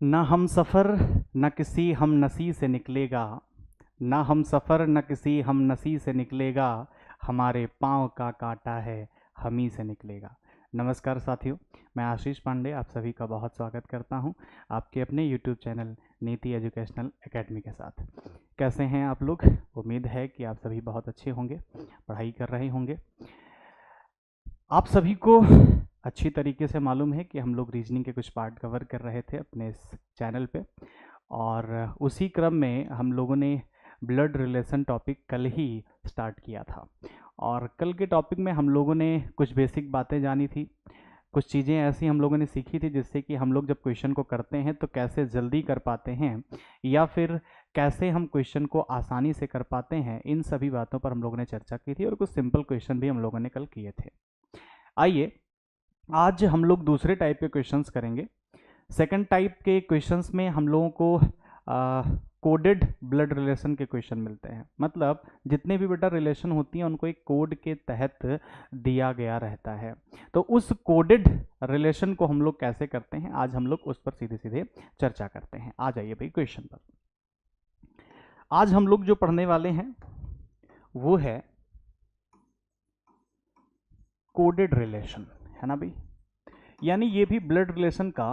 ना हम सफ़र न किसी हम नसी से निकलेगा, ना हम सफ़र न किसी हम नसी से निकलेगा, हमारे पाँव का कांटा है हम ही से निकलेगा। नमस्कार साथियों, मैं आशीष पांडे आप सभी का बहुत स्वागत करता हूं आपके अपने YouTube चैनल नीति एजुकेशनल एकेडमी के साथ। कैसे हैं आप लोग? उम्मीद है कि आप सभी बहुत अच्छे होंगे, पढ़ाई कर रहे होंगे। आप सभी को अच्छी तरीके से मालूम है कि हम लोग रीजनिंग के कुछ पार्ट कवर कर रहे थे अपने इस चैनल पे, और उसी क्रम में हम लोगों ने ब्लड रिलेशन टॉपिक कल ही स्टार्ट किया था। और कल के टॉपिक में हम लोगों ने कुछ बेसिक बातें जानी थी, कुछ चीज़ें ऐसी हम लोगों ने सीखी थी जिससे कि हम लोग जब क्वेश्चन को करते हैं तो कैसे जल्दी कर पाते हैं या फिर कैसे हम क्वेश्चन को आसानी से कर पाते हैं। इन सभी बातों पर हम लोगों ने चर्चा की थी और कुछ सिंपल क्वेश्चन भी हम लोगों ने कल किए थे। आइए आज हम लोग दूसरे टाइप के क्वेश्चंस करेंगे। सेकंड टाइप के क्वेश्चंस में हम लोगों को कोडेड ब्लड रिलेशन के क्वेश्चन मिलते हैं। मतलब जितने भी बेटा रिलेशन होती हैं उनको एक कोड के तहत दिया गया रहता है। तो उस कोडेड रिलेशन को हम लोग कैसे करते हैं, आज हम लोग उस पर सीधे सीधे चर्चा करते हैं। आ जाइए भाई क्वेश्चन पर। आज हम लोग जो पढ़ने वाले हैं वो है कोडेड रिलेशन, है ना भाई। यानी ये भी ब्लड रिलेशन का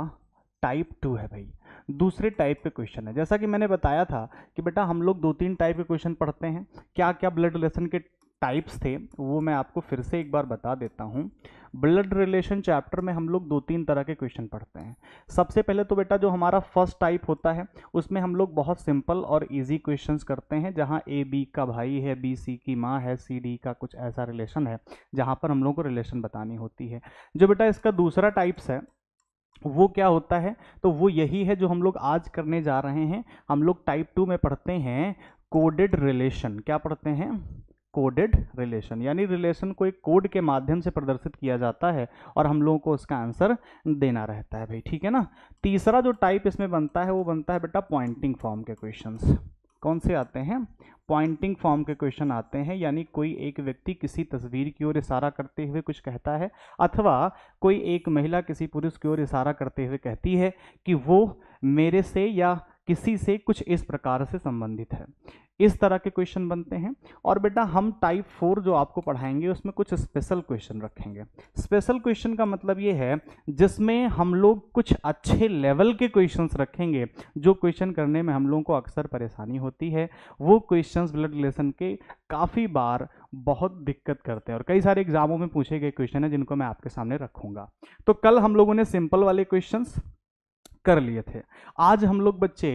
टाइप 2 है भाई, दूसरे टाइप के क्वेश्चन है। जैसा कि मैंने बताया था कि बेटा हम लोग 2-3 टाइप के क्वेश्चन पढ़ते हैं। क्या क्या ब्लड रिलेशन के टाइप्स थे वो मैं आपको फिर से एक बार बता देता हूँ। ब्लड रिलेशन चैप्टर में हम लोग 2-3 तरह के क्वेश्चन पढ़ते हैं। सबसे पहले तो बेटा जो हमारा फर्स्ट टाइप होता है उसमें हम लोग बहुत सिंपल और इजी क्वेश्चंस करते हैं, जहाँ ए बी का भाई है, बी सी की माँ है, सी डी का कुछ ऐसा रिलेशन है जहाँ पर हम लोग को रिलेशन बतानी होती है। जो बेटा इसका दूसरा टाइप्स है वो क्या होता है, तो वो यही है जो हम लोग आज करने जा रहे हैं। हम लोग टाइप 2 में पढ़ते हैं कोडेड रिलेशन। क्या पढ़ते हैं? Coded relation. यानी रिलेशन को एक कोड के माध्यम से प्रदर्शित किया जाता है और हम लोगों को उसका आंसर देना रहता है भाई, ठीक है ना। तीसरा जो टाइप इसमें बनता है वो बनता है बेटा पॉइंटिंग फॉर्म के क्वेश्चंस। कौन से आते हैं? पॉइंटिंग फॉर्म के क्वेश्चन आते हैं। यानी कोई एक व्यक्ति किसी तस्वीर की ओर इशारा करते हुए कुछ कहता है, अथवा कोई एक महिला किसी पुरुष की ओर इशारा करते हुए कहती है कि वो मेरे से या किसी से कुछ इस प्रकार से संबंधित है। इस तरह के क्वेश्चन बनते हैं। और बेटा हम टाइप 4 जो आपको पढ़ाएंगे उसमें कुछ स्पेशल क्वेश्चन रखेंगे। स्पेशल क्वेश्चन का मतलब ये है जिसमें हम लोग कुछ अच्छे लेवल के क्वेश्चंस रखेंगे, जो क्वेश्चन करने में हम लोगों को अक्सर परेशानी होती है। वो क्वेश्चंस ब्लड रिलेशन के काफ़ी बार बहुत दिक्कत करते हैं और कई सारे एग्जामों में पूछे गए क्वेश्चन है जिनको मैं आपके सामने रखूंगा। तो कल हम लोगों ने सिंपल वाले क्वेश्चंस कर लिए थे। आज हम लोग बच्चे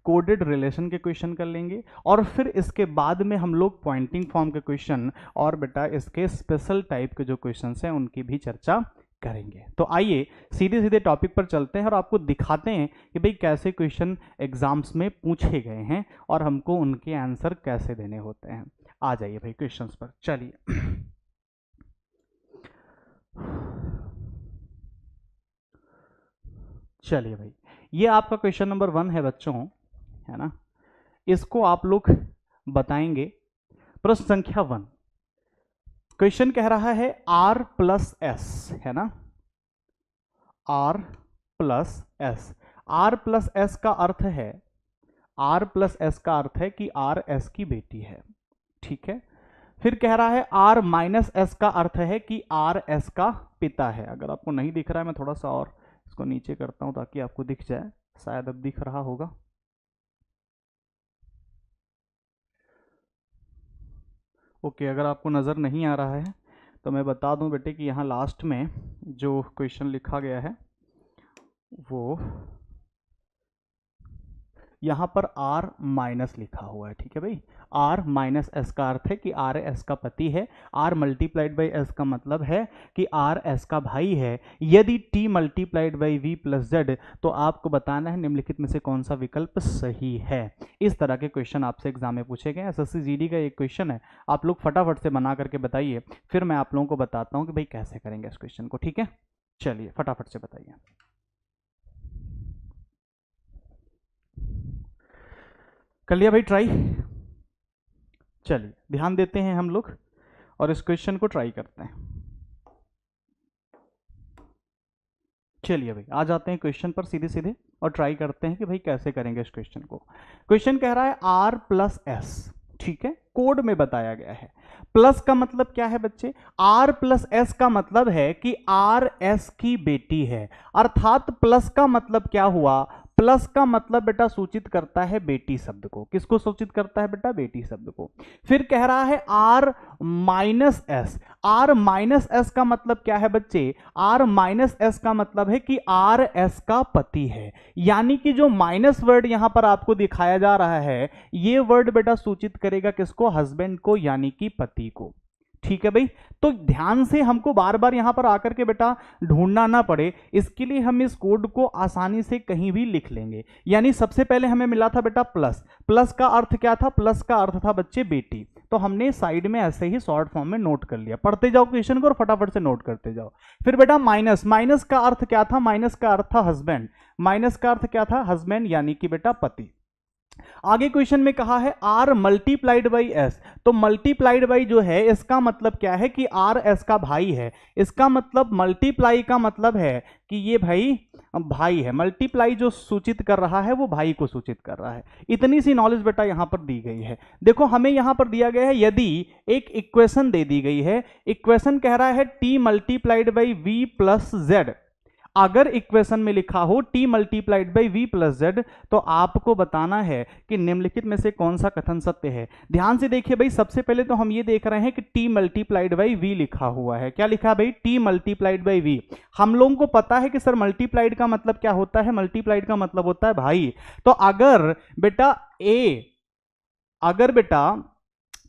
कोडेड रिलेशन के क्वेश्चन कर लेंगे और फिर इसके बाद में हम लोग पॉइंटिंग फॉर्म के क्वेश्चन और बेटा इसके स्पेशल टाइप के जो क्वेश्चंस हैं उनकी भी चर्चा करेंगे। तो आइए सीधे सीधे टॉपिक पर चलते हैं और आपको दिखाते हैं कि भाई कैसे क्वेश्चन एग्जाम्स में पूछे गए हैं और हमको उनके आंसर कैसे देने होते हैं। आ जाइए भाई क्वेश्चंस पर, चलिए। चलिए भाई, ये आपका क्वेश्चन नंबर 1 है बच्चों, है ना। इसको आप लोग बताएंगे। प्रश्न संख्या 1, क्वेश्चन कह रहा है R प्लस एस, है ना। R plus S. R plus S का अर्थ है, R प्लस एस का अर्थ है कि R एस की बेटी है, ठीक है। फिर कह रहा है R माइनस एस का अर्थ है कि R एस का पिता है। अगर आपको नहीं दिख रहा है मैं थोड़ा सा और इसको नीचे करता हूं ताकि आपको दिख जाए, शायद अब दिख रहा होगा। ओके, अगर आपको नज़र नहीं आ रहा है तो मैं बता दूं बेटे कि यहाँ लास्ट में जो क्वेश्चन लिखा गया है वो यहाँ पर R माइनस लिखा हुआ है, ठीक है भाई। R माइनस एस का अर्थ है कि R एस का पति है। R मल्टीप्लाइड बाई एस का मतलब है कि R एस का भाई है। यदि T multiplied by V plus Z, तो आपको बताना है निम्नलिखित में से कौन सा विकल्प सही है। इस तरह के क्वेश्चन आपसे एग्जाम में पूछे गए। SSC GD का एक क्वेश्चन है, आप लोग फटाफट से बना करके बताइए, फिर मैं आप लोगों को बताता हूँ कि भाई कैसे करेंगे इस क्वेश्चन को, ठीक है। चलिए फटाफट से बताइए। कर लिया भाई ट्राई? चलिए ध्यान देते हैं हम लोग और इस क्वेश्चन को ट्राई करते हैं। चलिए भाई आ जाते हैं क्वेश्चन पर सीधे सीधे। और ट्राई करते हैं कि भाई कैसे करेंगे इस क्वेश्चन को। क्वेश्चन कह रहा है R प्लस एस, ठीक है, कोड में बताया गया है। प्लस का मतलब क्या है बच्चे, R प्लस एस का मतलब है कि R S की बेटी है, अर्थात प्लस का मतलब क्या हुआ, प्लस का मतलब बेटा सूचित करता है बेटी शब्द को। किसको सूचित करता है बेटा, बेटी शब्द को। फिर कह रहा है R minus S, R minus S का मतलब क्या है बच्चे, R माइनस एस का मतलब है कि R S का पति है, यानी कि जो माइनस वर्ड यहां पर आपको दिखाया जा रहा है ये वर्ड बेटा सूचित करेगा किसको, हस्बैंड को, यानी कि पति को। ठीक है भाई, तो ध्यान से हमको बार बार यहां पर आकर के बेटा ढूंढना ना पड़े, इसके लिए हम इस कोड को आसानी से कहीं भी लिख लेंगे। यानी सबसे पहले हमें मिला था बेटा प्लस, प्लस का अर्थ क्या था, प्लस का अर्थ था बच्चे बेटी, तो हमने साइड में ऐसे ही शॉर्ट फॉर्म में नोट कर लिया। पढ़ते जाओ क्वेश्चन को और फटाफट से नोट करते जाओ। फिर बेटा माइनस, माइनस का अर्थ क्या था, माइनस का अर्थ था हस्बैंड, माइनस का अर्थ क्या था, हस्बैंड यानी कि बेटा पति। आगे क्वेश्चन में कहा है R मल्टीप्लाइड बाई एस, तो मल्टीप्लाइड बाई जो है इसका मतलब क्या है कि R S का भाई है, इसका मतलब मल्टीप्लाई का मतलब है कि ये भाई है, मल्टीप्लाई जो सूचित कर रहा है वो भाई को सूचित कर रहा है। इतनी सी नॉलेज बेटा यहां पर दी गई है। देखो हमें यहां पर दिया गया है, यदि एक इक्वेशन दे दी गई है, इक्वेशन कह रहा है T multiplied by V plus Z, अगर इक्वेशन में लिखा हो t multiplied by V plus Z, तो आपको बताना है कि निम्नलिखित में से कौन सा कथन सत्य है। ध्यान से देखिए भाई, सबसे पहले तो हम ये देख रहे हैं कि t मल्टीप्लाइड बाई वी लिखा हुआ है। क्या लिखा है भाई, t मल्टीप्लाइड बाई वी। हम लोगों को पता है कि सर मल्टीप्लाइड का मतलब क्या होता है, मल्टीप्लाइड का मतलब होता है भाई। तो अगर बेटा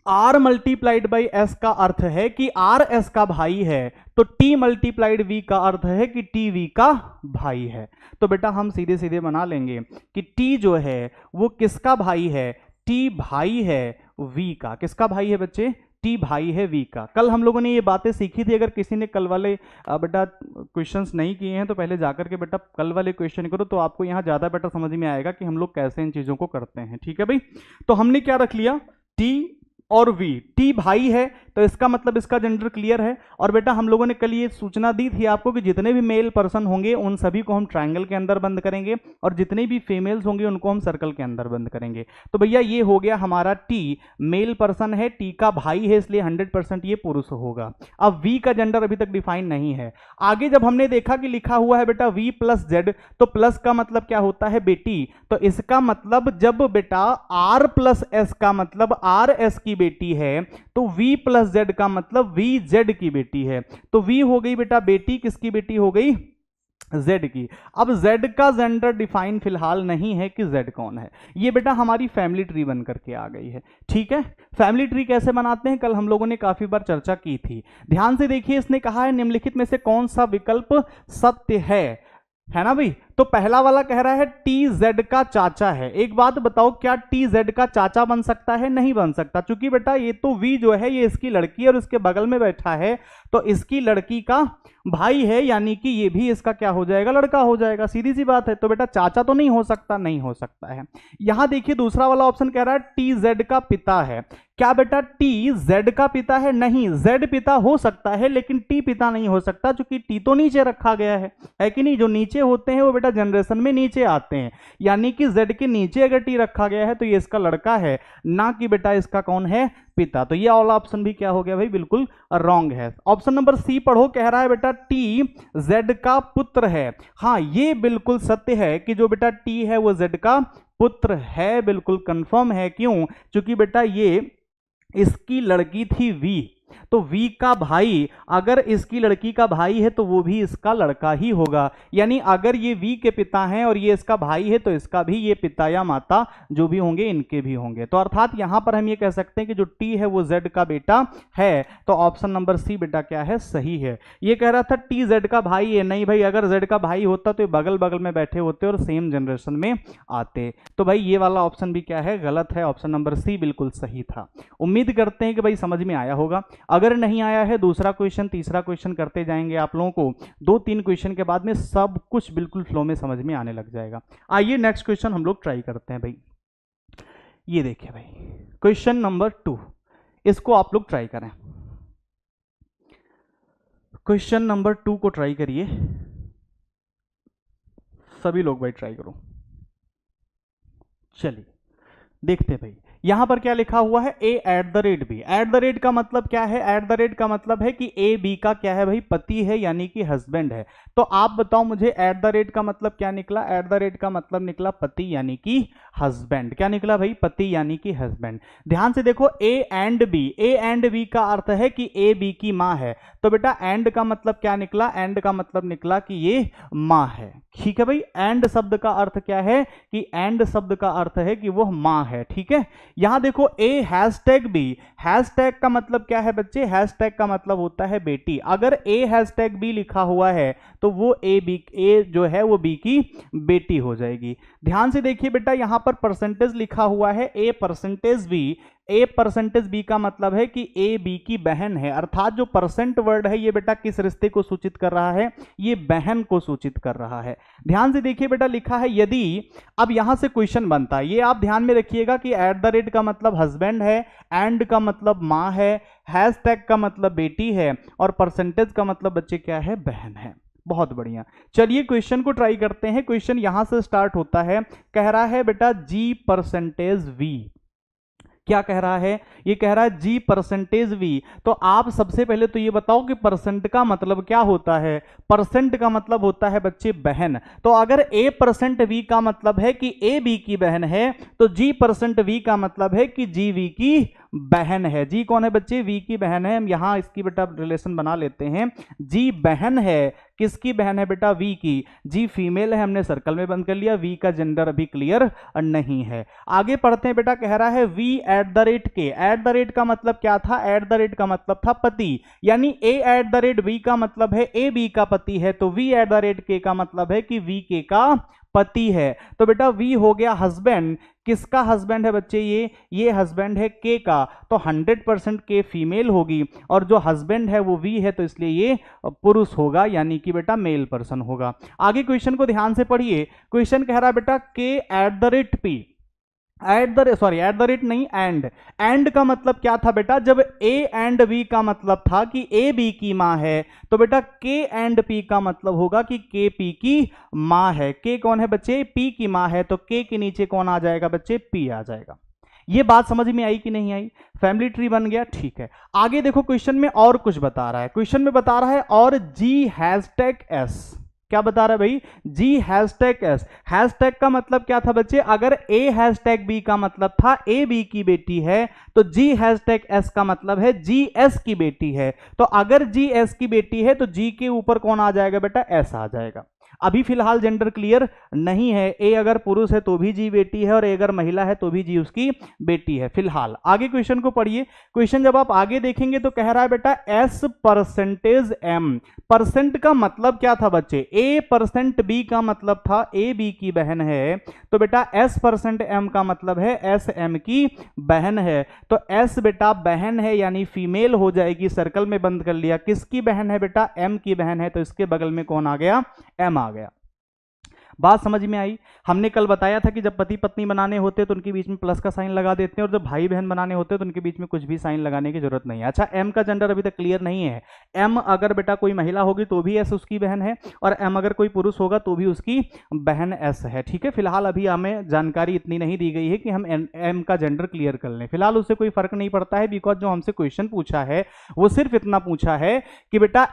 R मल्टीप्लाइड बाई एस का अर्थ है कि R S का भाई है, तो T मल्टीप्लाइड V का अर्थ है कि T V का भाई है। तो बेटा हम सीधे सीधे बना लेंगे कि T जो है वो किसका भाई है, T भाई है V का। किसका भाई है बच्चे, T भाई है V का। कल हम लोगों ने ये बातें सीखी थी, अगर किसी ने कल वाले बेटा क्वेश्चंस नहीं किए हैं तो पहले जाकर के बेटा कल वाले क्वेश्चन करो, तो आपको यहाँ ज़्यादा बेटा समझ में आएगा कि हम लोग कैसे इन चीज़ों को करते हैं। ठीक है भाई, तो हमने क्या रख लिया, T और V, T भाई है तो इसका मतलब इसका जेंडर क्लियर है। और बेटा हम लोगों ने कल ये सूचना दी थी आपको कि जितने भी मेल पर्सन होंगे उन सभी को हम ट्रायंगल के अंदर बंद करेंगे और जितने भी फीमेल्स होंगे उनको हम सर्कल के अंदर बंद करेंगे। तो भैया ये हो गया हमारा T मेल पर्सन है, T का भाई है, इसलिए 100% ये पुरुष होगा। अब V का जेंडर अभी तक डिफाइन नहीं है। आगे जब हमने देखा कि लिखा हुआ है बेटा V प्लस जेड, तो प्लस का मतलब क्या होता है बेटी, तो इसका मतलब जब बेटा R प्लस एस का मतलब R S की बेटी है, तो V प्लस Z का मतलब V Z की बेटी है। तो V हो गई बेटा बेटी, किसकी बेटी हो गई, Z की। अब Z का जेंडर डिफाइन फिलहाल नहीं है कि Z कौन है। ये बेटा हमारी फैमिली ट्री बन करके आ गई है। ठीक है, फैमिली ट्री कैसे बनाते हैं कल हम लोगों ने काफी बार चर्चा की थी। ध्यान से देखिए, इसने कहा है निम्नलिखित में से कौन सा विकल्प सत्य है ना भाई। तो पहला वाला कह रहा है टी जेड का चाचा है। एक बात बताओ, क्या टी जेड का चाचा बन सकता है, नहीं बन सकता, क्योंकि बेटा ये तो वी जो है ये इसकी लड़की है और उसके बगल में बैठा है तो इसकी लड़की का भाई है, यानी कि ये भी इसका क्या हो जाएगा, लड़का हो जाएगा, सीधी सी बात है। तो बेटा चाचा तो नहीं हो सकता, नहीं हो सकता है। यहां देखिए दूसरा वाला ऑप्शन कह रहा है टी जेड का पिता है। क्या बेटा टी जेड का पिता है, नहीं, जेड पिता हो सकता है लेकिन टी पिता नहीं हो सकता, क्योंकि टी तो नीचे रखा गया है कि नहीं। जो नीचे होते हैं वो बेटा जनरेशन में नीचे आते हैं, यानी कि जेड के नीचे अगर टी रखा गया है तो ये इसका लड़का है, ना कि बेटा इसका कौन है, पिता। तो ये वाला ऑप्शन भी क्या हो गया भाई, बिल्कुल रॉन्ग है। ऑप्शन नंबर सी पढ़ो, कह रहा है बेटा टी जेड का पुत्र है। हाँ, ये बिल्कुल सत्य है कि जो बेटा टी है वो जेड का पुत्र है, बिल्कुल कंफर्म है। क्यों, क्योंकि बेटा ये इसकी लड़की थी वी, तो वी का भाई अगर इसकी लड़की का भाई है तो वो भी इसका लड़का ही होगा। यानी अगर ये वी के पिता हैं और ये इसका भाई है तो इसका भी ये पिता या माता जो भी होंगे इनके भी होंगे। तो अर्थात यहां पर हम ये कह सकते हैं कि जो टी है वो जेड का बेटा है। तो ऑप्शन नंबर सी बेटा क्या है, सही है। ये कह रहा था टी जेड का भाई है, नहीं भाई, अगर जेड का भाई होता तो ये बगल बगल में बैठे होते और सेम जनरेशन में आते। तो भाई ये वाला ऑप्शन भी क्या है, गलत है। ऑप्शन नंबर सी बिल्कुल सही था। उम्मीद करते हैं कि भाई समझ में आया होगा। अगर नहीं आया है, दूसरा क्वेश्चन तीसरा क्वेश्चन करते जाएंगे आप लोगों को। 2-3 क्वेश्चन के बाद में सब कुछ बिल्कुल फ्लो में समझ में आने लग जाएगा। आइए नेक्स्ट क्वेश्चन हम लोग ट्राई करते हैं भाई। ये देखिए भाई क्वेश्चन नंबर 2, इसको आप लोग ट्राई करें। क्वेश्चन नंबर 2 को ट्राई करिए। सभी लोग भाई ट्राई करो। चलिए देखते भाई, यहां पर क्या लिखा हुआ है, A at the rate B. At the rate का मतलब क्या है, एट द रेट का मतलब है कि ए बी का क्या है भाई, पति है यानी कि हस्बैंड है। तो आप बताओ मुझे एट द रेट का मतलब क्या निकला, एट द रेट का मतलब निकला पति यानी कि हस्बैंड। क्या निकला भाई, पति यानी कि हस्बैंड। ध्यान से देखो, A and B, A and B का अर्थ है कि ए बी की मां है। तो बेटा एंड का मतलब क्या निकला, एंड का मतलब निकला कि ये मां है। ठीक है भाई, एंड शब्द का अर्थ क्या है कि एंड शब्द का अर्थ है कि वह मां है। ठीक है, यहां देखो ए हैशटैग बी, हैशटैग का मतलब क्या है बच्चे, हैशटैग का मतलब होता है बेटी। अगर ए हैशटैग बी लिखा हुआ है तो वो ए जो है वो बी की बेटी हो जाएगी। ध्यान से देखिए बेटा, यहां पर परसेंटेज लिखा हुआ है A percentage B. A percentage B का मतलब है कि ए बी की बहन है, अर्थात जो परसेंट वर्ड है ये बेटा किस रिश्ते को सूचित कर रहा है, ये बहन को सूचित कर रहा है। ध्यान से देखिए बेटा, लिखा है यदि, अब यहां से क्वेश्चन बनता है, ये आप ध्यान में रखिएगा कि एट द रेट का मतलब हस्बैंड है, एंड का मतलब मां है, हैशटैग का मतलब बेटी है, और परसेंटेज का मतलब बच्चे क्या है, बहन है। बहुत बढ़िया, चलिए क्वेश्चन को ट्राई करते हैं। क्वेश्चन यहां से स्टार्ट होता है, कह रहा है बेटा जी परसेंटेज वी। क्या कह रहा है, ये कह रहा है जी परसेंटेज वी। तो आप सबसे पहले तो ये बताओ कि परसेंट का मतलब क्या होता है। परसेंट का मतलब होता है बच्चे बहन। तो अगर ए परसेंट वी का मतलब है कि ए बी की बहन है, तो जी परसेंट वी का मतलब है कि जी वी की बहन है। जी कौन है बच्चे, वी की बहन है। हम यहां इसकी बेटा रिलेशन बना लेते हैं, जी बहन है, किसकी बहन है बेटा, वी की। जी फीमेल है, हमने सर्कल में बंद कर लिया, वी का जेंडर अभी क्लियर नहीं है। आगे पढ़ते हैं बेटा, कह रहा है वी एट द रेट के। एट द रेट का मतलब क्या था, एट द रेट का मतलब था पति, यानी ए एट द रेट बी का मतलब है ए बी का पति है, तो वी एट द रेट के का मतलब है कि वी के का पति है। तो बेटा वी हो गया हस्बैंड, किसका हस्बैंड है बच्चे, ये हस्बैंड है के का, तो 100% के फीमेल होगी, और जो हस्बैंड है वो वी है, तो इसलिए ये पुरुष होगा, यानी कि बेटा मेल पर्सन होगा। आगे क्वेश्चन को ध्यान से पढ़िए, क्वेश्चन कह रहा है बेटा के eight the rate P, eight the rate नहीं, एंड का मतलब क्या था बेटा, जब ए एंड बी का मतलब था कि ए बी की मां है, तो बेटा के एंड पी का मतलब होगा कि के पी की मां है। के कौन है बच्चे, पी की मां है, तो के के नीचे कौन आ जाएगा बच्चे, पी आ जाएगा। ये बात समझ में आई कि नहीं आई, फैमिली ट्री बन गया। ठीक है, आगे देखो क्वेश्चन में और कुछ बता रहा है, क्वेश्चन में बता रहा है और जी हैशटैग एस। क्या बता रहा है भाई, जी हैशटैग एस। हैशटैग का मतलब क्या था बच्चे, अगर ए हैशटैग बी का मतलब था ए बी की बेटी है, तो जी हैशटैग एस का मतलब है जी एस की बेटी है। तो अगर जी एस की बेटी है तो जी के ऊपर कौन आ जाएगा बेटा, एस आ जाएगा। अभी फिलहाल जेंडर क्लियर नहीं है, ए अगर पुरुष है तो भी जी बेटी है, और ए अगर महिला है तो भी जी उसकी बेटी है फिलहाल। आगे क्वेश्चन को पढ़िए, क्वेश्चन जब आप आगे देखेंगे तो कह रहा है बेटा एस परसेंटेज एम। परसेंट का मतलब क्या था बच्चे, ए परसेंट बी का मतलब था ए बी की बहन है, तो बेटा एस परसेंट एम का मतलब है एस एम की बहन है। तो एस बेटा बहन है यानी फीमेल हो जाएगी, सर्कल में बंद कर लिया। किसकी बहन है बेटा, एम की बहन है, तो इसके बगल में कौन आ गया, एम आ गया। बात समझ में आई। हमने कल बताया था कि जब पति पत्नी बनाने होते हैं तो उनके बीच में प्लस का साइन लगा देते हैं, और जब भाई बहन बनाने होते हैं तो उनके बीच में कुछ भी साइन लगाने की जरूरत नहीं है। अच्छा, एम का जेंडर अभी तक क्लियर नहीं है। एम अगर बेटा कोई महिला होगी तो भी एस उसकी बहन है, और एम अगर कोई पुरुष होगा तो भी उसकी बहन एस है। ठीक है, फिलहाल अभी हमें जानकारी इतनी नहीं दी गई है कि हम एम का जेंडर क्लियर कर लें, फिलहाल उससे कोई फर्क नहीं पड़ता है, बिकॉज जो हमसे क्वेश्चन पूछा है वो सिर्फ इतना पूछा है कि बेटा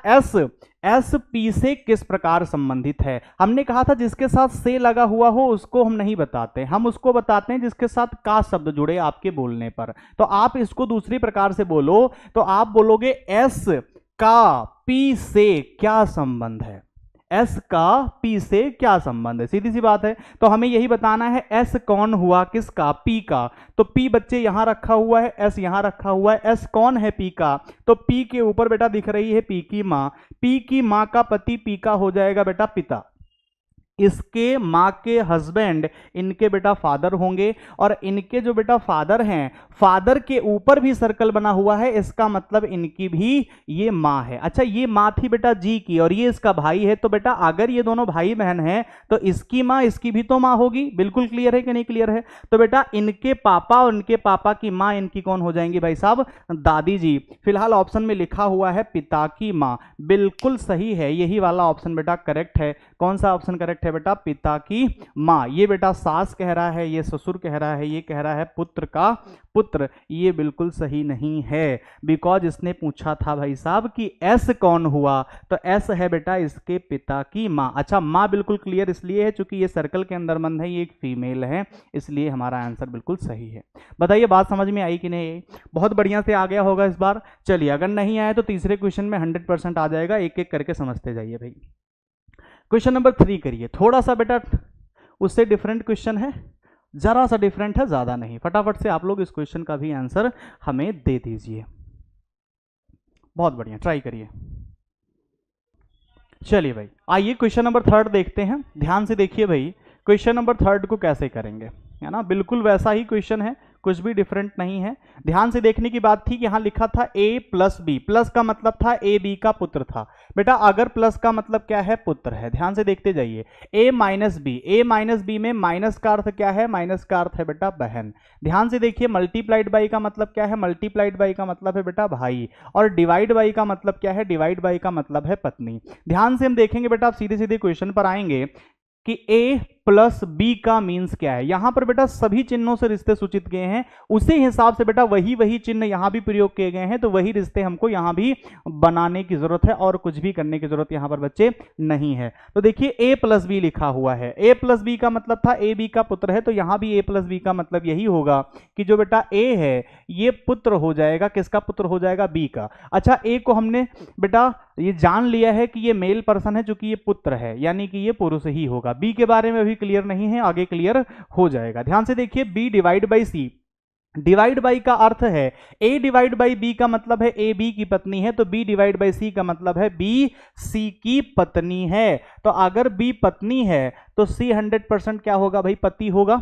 एस पी से किस प्रकार संबंधित है। हमने कहा था जिसके साथ से लगा हुआ हो उसको हम नहीं बताते, हम उसको बताते हैं जिसके साथ का शब्द जुड़े आपके बोलने पर। तो आप इसको दूसरी प्रकार से बोलो तो आप बोलोगे एस का पी से क्या संबंध है, एस का पी से क्या संबंध है, सीधी सी बात है। तो हमें यही बताना है एस कौन हुआ, किसका, पी का। तो पी बच्चे यहां रखा हुआ है, एस यहां रखा हुआ है, एस कौन है, पी का। तो पी के ऊपर बेटा दिख रही है पी की मां, पी की मां का पति पी का हो जाएगा बेटा पिता। इसके मां के हस्बैंड इनके बेटा फादर होंगे, और इनके जो बेटा फादर हैं, फादर के ऊपर भी सर्कल बना हुआ है, इसका मतलब इनकी भी ये मां है। अच्छा, ये मां थी बेटा जी की और ये इसका भाई है, तो बेटा अगर ये दोनों भाई बहन हैं तो इसकी मां इसकी भी तो मां होगी। बिल्कुल क्लियर है कि नहीं क्लियर है। तो बेटा इनके पापा और इनके पापा की मां इनकी कौन हो जाएंगी भाई साहब, दादी जी। फिलहाल ऑप्शन में लिखा हुआ है पिता की मां, बिल्कुल सही है, यही वाला ऑप्शन बेटा करेक्ट है। कौन सा ऑप्शन करेक्ट है है बेटा पिता की माँ। ये बेटा सास कह रहा है, ये ससुर कह रहा है, ये कह रहा है पुत्र का पुत्र। ये बिल्कुल सही नहीं है, बिकॉज इसने पूछा था भाई साहब कि एस कौन हुआ, तो एस है बेटा इसके पिता की माँ। अच्छा, माँ बिल्कुल क्लियर इसलिए है चूंकि ये सर्कल के अंदर बंद है, ये एक फीमेल है, इसलिए हमारा आंसर बिल्कुल सही है। बताइए बात समझ में आई कि नहीं? बहुत बढ़िया से आ गया होगा इस बार। चलिए, अगर नहीं आया तो तीसरे क्वेश्चन में 100% आ जाएगा, एक एक करके समझते जाइए भाई। क्वेश्चन नंबर 3 करिए, थोड़ा सा बेटा उससे डिफरेंट क्वेश्चन है, जरा सा डिफरेंट है, ज्यादा नहीं। फटाफट से आप लोग इस क्वेश्चन का भी आंसर हमें दे दीजिए। बहुत बढ़िया, ट्राई करिए। चलिए भाई, आइए क्वेश्चन नंबर 3 देखते हैं। ध्यान से देखिए भाई, क्वेश्चन नंबर 3 को कैसे करेंगे, है ना, बिल्कुल वैसा ही क्वेश्चन है, कुछ भी डिफरेंट नहीं है। ध्यान से देखने की बात थी कि यहां लिखा था a प्लस बी, प्लस का मतलब था a b का पुत्र था। बेटा अगर प्लस का मतलब क्या है, पुत्र है। ध्यान से देखते जाइए, a माइनस बी में माइनस का अर्थ क्या है, माइनस का अर्थ है बेटा बहन। ध्यान से देखिए, मल्टीप्लाइड बाई का मतलब क्या है, मल्टीप्लाइड बाई का मतलब है बेटा भाई, और डिवाइड बाई का मतलब क्या है, डिवाइड बाई का मतलब है पत्नी। ध्यान से हम देखेंगे बेटा, आप सीधे सीधे क्वेश्चन पर आएंगे कि a प्लस बी का मीन्स क्या है। यहां पर बेटा सभी चिन्हों से रिश्ते सूचित गए हैं, उसी हिसाब से बेटा वही चिन्ह यहां भी प्रयोग किए गए हैं, तो वही रिश्ते हमको यहां भी बनाने की जरूरत है, और कुछ भी करने की जरूरत यहां पर बच्चे नहीं है। तो देखिए a प्लस बी लिखा हुआ है, a प्लस बी का मतलब था a बी का पुत्र है, तो यहां भी a प्लस बी का मतलब यही होगा कि जो बेटा a है ये पुत्र हो जाएगा, किसका पुत्र हो जाएगा, b का। अच्छा, a को हमने बेटा ये जान लिया है कि ये मेल पर्सन है, चूंकि ये पुत्र है, यानी कि ये पुरुष ही होगा। बी के बारे में अभी क्लियर नहीं है, आगे क्लियर हो जाएगा। ध्यान से देखिए, B divide by C, divide by का अर्थ है a डिवाइड बाई बी का मतलब है a b की पत्नी है, तो b डिवाइड बाई c का मतलब है b c की पत्नी है। तो अगर b पत्नी है तो c 100% क्या होगा भाई, पति होगा,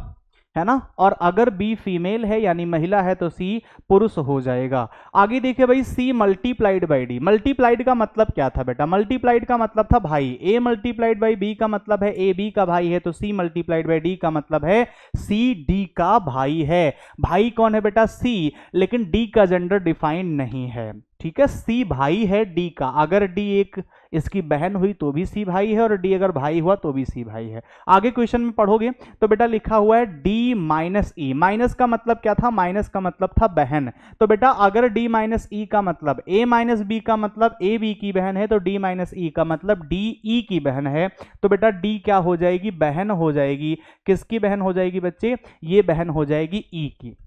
है ना, और अगर बी फीमेल है यानी महिला है तो सी पुरुष हो जाएगा। आगे देखिए भाई, C multiplied by D, multiplied का मतलब क्या था बेटा, मल्टीप्लाइड का मतलब था भाई, ए मल्टीप्लाइड बाई बी का मतलब है ए बी का भाई है, तो सी मल्टीप्लाइड बाई डी का मतलब है सी डी का भाई है। भाई कौन है बेटा, सी, लेकिन डी का जेंडर डिफाइंड नहीं है, ठीक है, सी भाई है डी का। अगर डी एक इसकी बहन हुई तो भी सी भाई है, और डी अगर भाई हुआ तो भी सी भाई है। आगे क्वेश्चन में पढ़ोगे तो बेटा लिखा हुआ है डी माइनस ई, माइनस का मतलब क्या था, माइनस का मतलब था बहन। तो बेटा अगर डी माइनस ई का मतलब ए माइनस बी का मतलब ए बी की बहन है, तो डी माइनस ई का मतलब डी ई की बहन है, तो बेटा डी क्या हो जाएगी, बहन हो जाएगी। किसकी बहन हो जाएगी बच्चे, ये बहन हो जाएगी ई की।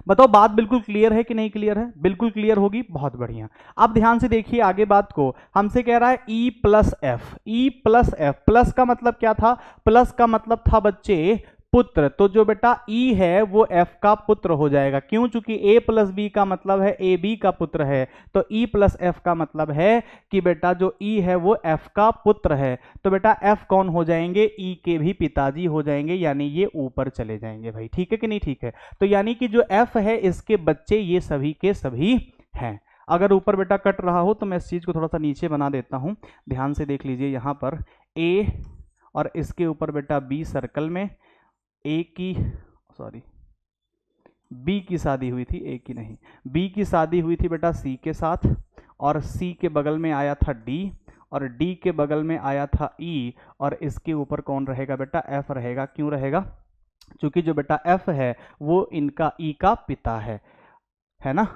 बताओ बात बिल्कुल क्लियर है कि नहीं क्लियर है, बिल्कुल क्लियर होगी, बहुत बढ़िया। अब ध्यान से देखिए आगे बात को, हमसे कह रहा है E plus F, E plus F, plus का मतलब क्या था, प्लस का मतलब था बच्चे पुत्र, तो जो बेटा ई है वो एफ का पुत्र हो जाएगा। क्यों, चूंकि ए प्लस बी का मतलब है ए बी का पुत्र है, तो ई प्लस एफ का मतलब है कि बेटा जो ई है वो एफ का पुत्र है। तो बेटा एफ कौन हो जाएंगे, ई के भी पिताजी हो जाएंगे, यानी ये ऊपर चले जाएंगे भाई, ठीक है कि नहीं, ठीक है। तो यानी कि जो एफ है इसके बच्चे ये सभी के सभी हैं। अगर ऊपर बेटा कट रहा हो तो मैं इस चीज को थोड़ा सा नीचे बना देता हूं, ध्यान से देख लीजिए। यहां पर ए और इसके ऊपर बेटा बी सर्कल में, बी की शादी हुई थी, ए की नहीं, बी की शादी हुई थी बेटा सी के साथ, और सी के बगल में आया था डी, और डी के बगल में आया था ई, और इसके ऊपर कौन रहेगा बेटा, एफ रहेगा। क्यों रहेगा, क्योंकि जो बेटा एफ है वो इनका ई का पिता है ना।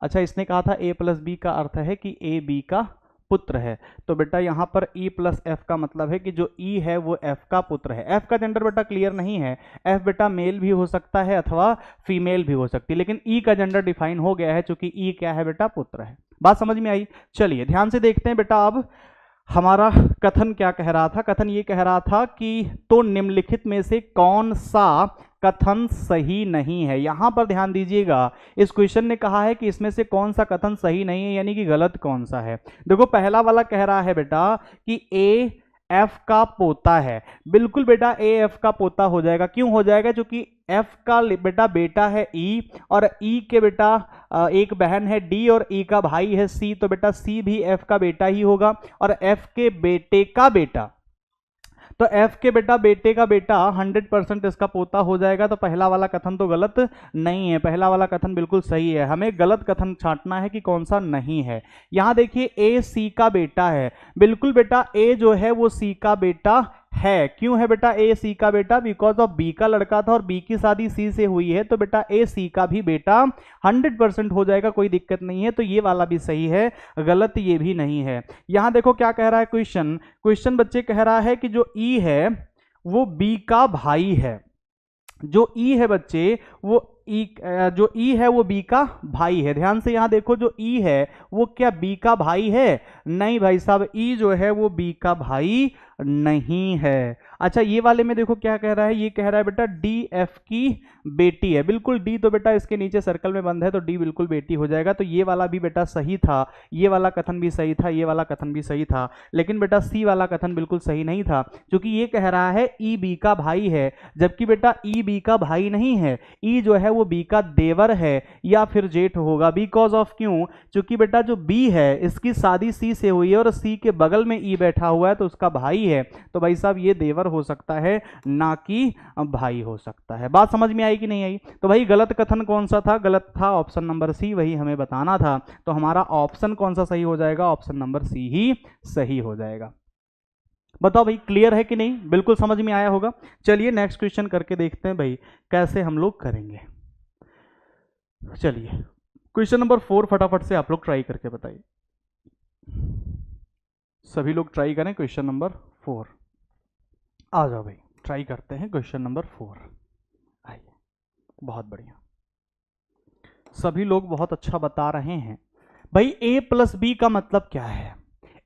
अच्छा, इसने कहा था ए प्लस बी का अर्थ है कि ए बी का पुत्र है, तो बेटा यहां पर E प्लस एफ का मतलब है कि जो E है वो F का पुत्र है। F का जेंडर बेटा क्लियर नहीं है, F बेटा मेल भी हो सकता है अथवा फीमेल भी हो सकती है, लेकिन E का जेंडर डिफाइन हो गया है चूंकि E क्या है बेटा, पुत्र है। बात समझ में आई। चलिए ध्यान से देखते हैं बेटा, अब हमारा कथन क्या कह रहा था, कथन ये कह रहा था कि तो निम्नलिखित में से कौन सा कथन सही नहीं है। यहां पर ध्यान दीजिएगा, इस क्वेश्चन ने कहा है कि इसमें से कौन सा कथन सही नहीं है, यानी कि गलत कौन सा है। देखो पहला वाला कह रहा है बेटा कि ए एफ का पोता है, बिल्कुल बेटा ए एफ का पोता हो जाएगा। क्यों हो जाएगा, क्योंकि एफ का बेटा है ई, और ई के बेटा एक बहन है डी, और ई का भाई है सी, तो बेटा सी भी एफ का बेटा ही होगा, और एफ के बेटे का बेटा, तो एफ के बेटे का बेटा 100% इसका पोता हो जाएगा। तो पहला वाला कथन तो गलत नहीं है, पहला वाला कथन बिल्कुल सही है। हमें गलत कथन छांटना है कि कौन सा नहीं है। यहां देखिए ए सी का बेटा है, बिल्कुल बेटा ए जो है वो सी का बेटा है। क्यों है बेटा ए सी का बेटा? बिकॉज ऑफ बी का लड़का था और बी की शादी सी से हुई है, तो बेटा ए सी का भी बेटा 100% हो जाएगा, कोई दिक्कत नहीं है। तो ये वाला भी सही है, गलत ये भी नहीं है। यहां देखो क्या कह रहा है क्वेश्चन बच्चे कह रहा है कि जो ई है वो बी का भाई है। जो ई है बच्चे वो जो ई है वो बी का भाई है। ध्यान से यहां देखो, जो ई है वो क्या बी का भाई है? नहीं भाई साहब, ई जो है वो बी का भाई नहीं है। अच्छा ये वाले में देखो क्या कह रहा है, ये कह रहा है बेटा डी एफ की बेटी है। बिल्कुल डी तो बेटा इसके नीचे सर्कल में बंद है, तो डी बिल्कुल बेटी हो जाएगा। तो ये वाला भी बेटा सही था, ये वाला कथन भी सही था, ये वाला कथन भी सही था। लेकिन बेटा सी वाला कथन बिल्कुल सही नहीं था, क्योंकि ये कह रहा है ई बी का भाई है, जबकि बेटा ई बी का भाई नहीं है। ई जो है वो बी का देवर है या फिर जेठ होगा। बिकॉज ऑफ क्यों? क्योंकि बेटा जो बी है इसकी शादी सी से हुई है और सी के बगल में ई बैठा हुआ है, तो उसका भाई है। तो भाई साहब ये देवर हो सकता है, ना कि भाई हो सकता है। बात समझ में आई कि नहीं आई? तो भाई गलत कथन कौन सा था? गलत था ऑप्शन नंबर सी, वही हमें बताना था। तो हमारा ऑप्शन कौन सा सही हो जाएगा? ऑप्शन नंबर सी ही सही हो जाएगा। बताओ भाई क्लियर है कि नहीं? बिल्कुल समझ में आया होगा। चलिए नेक्स्ट क्वेश्चन करके देखते हैं भाई कैसे हम लोग करेंगे। चलिए क्वेश्चन नंबर 4 फटाफट से आप लोग ट्राई करके बताइए। सभी लोग ट्राई करें क्वेश्चन नंबर 4। आ जाओ भाई ट्राई करते हैं क्वेश्चन नंबर 4। आइए, बहुत बढ़िया, सभी लोग बहुत अच्छा बता रहे हैं। भाई a प्लस बी का मतलब क्या है?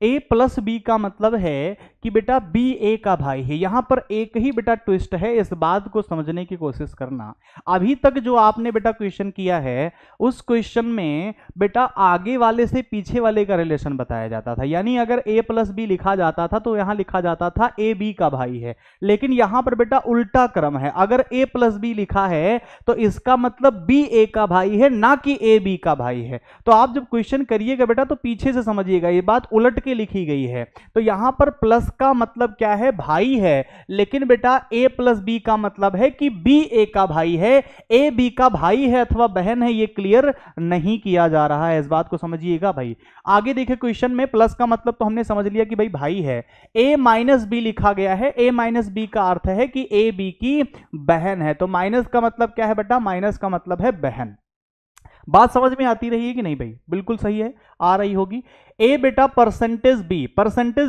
a प्लस बी का मतलब है कि बेटा b a का भाई है। यहां पर एक ही बेटा ट्विस्ट है, इस बात को समझने की कोशिश करना। अभी तक जो आपने बेटा क्वेश्चन किया है उस क्वेश्चन में बेटा आगे वाले से पीछे वाले का रिलेशन बताया जाता था। यानी अगर a प्लस बी लिखा जाता था तो यहां लिखा जाता था a b का भाई है। लेकिन यहां पर बेटा उल्टा क्रम है, अगर a प्लस बी लिखा है तो इसका मतलब b a का भाई है, ना कि a b का भाई है। तो आप जब क्वेश्चन करिएगा बेटा तो पीछे से समझिएगा, ये बात उलट के लिखी गई है। तो यहां पर प्लस का मतलब क्या है? भाई है। लेकिन बेटा a प्लस बी का मतलब है कि b a का भाई है, a b का भाई है अथवा बहन है, ये क्लियर नहीं किया जा रहा है, इस बात को समझिएगा भाई। आगे देखिए क्वेश्चन में प्लस का मतलब तो हमने समझ लिया कि भाई है। a माइनस बी लिखा गया है, a माइनस बी का अर्थ है कि a b की बहन है। तो माइनस का मतलब क्या है बेटा? माइनस का मतलब है बहन। बात समझ में आती रही है कि नहीं भाई? बिल्कुल सही है, आ रही होगी। ए बेटा परसेंटेज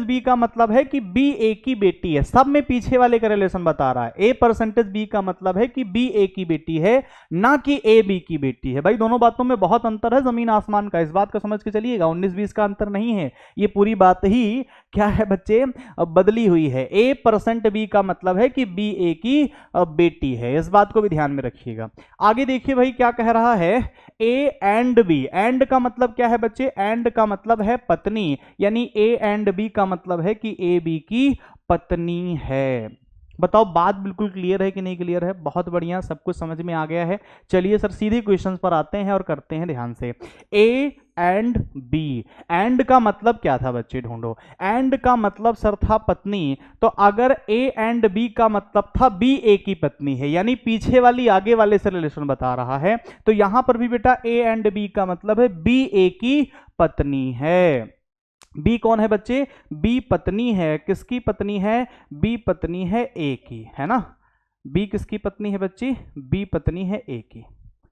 बी का मतलब है कि बी ए की बेटी है। सब में पीछे वाले का रिलेशन बता रहा है। ए परसेंटेज बी का मतलब है कि बी ए की बेटी है, ना कि ए बी की बेटी है। भाई दोनों बातों में बहुत अंतर है, जमीन आसमान का, इस बात को समझ के चलिएगा। 19-20 का अंतर नहीं है, ये पूरी बात ही क्या है बच्चे? बदली हुई है। ए परसेंट बी का मतलब है कि बी ए की बेटी है, इस बात को भी ध्यान में रखिएगा। आगे देखिए भाई क्या कह रहा है, ए एंड बी। एंड का मतलब क्या है बच्चे? एंड का मतलब है पत्नी, यानी ए एंड बी का मतलब है कि ए बी की पत्नी है। बताओ बात बिल्कुल क्लियर है कि नहीं क्लियर है? बहुत बढ़िया, सब कुछ समझ में आ गया है। चलिए सर सीधे क्वेश्चंस पर आते हैं और करते हैं ध्यान से। ए एंड बी, एंड का मतलब क्या था बच्चे? ढूंढो। एंड का मतलब सर था पत्नी, तो अगर ए एंड बी का मतलब था बी ए की पत्नी है, यानी पीछे वाली आगे वाले से रिलेशन बता रहा है, तो यहां पर भी बेटा ए एंड बी का मतलब है बी ए की पत्नी है। बी कौन है बच्चे? बी पत्नी है। किसकी पत्नी है? बी पत्नी है ए की, है ना? बी किसकी पत्नी है बच्ची? बी पत्नी है ए की।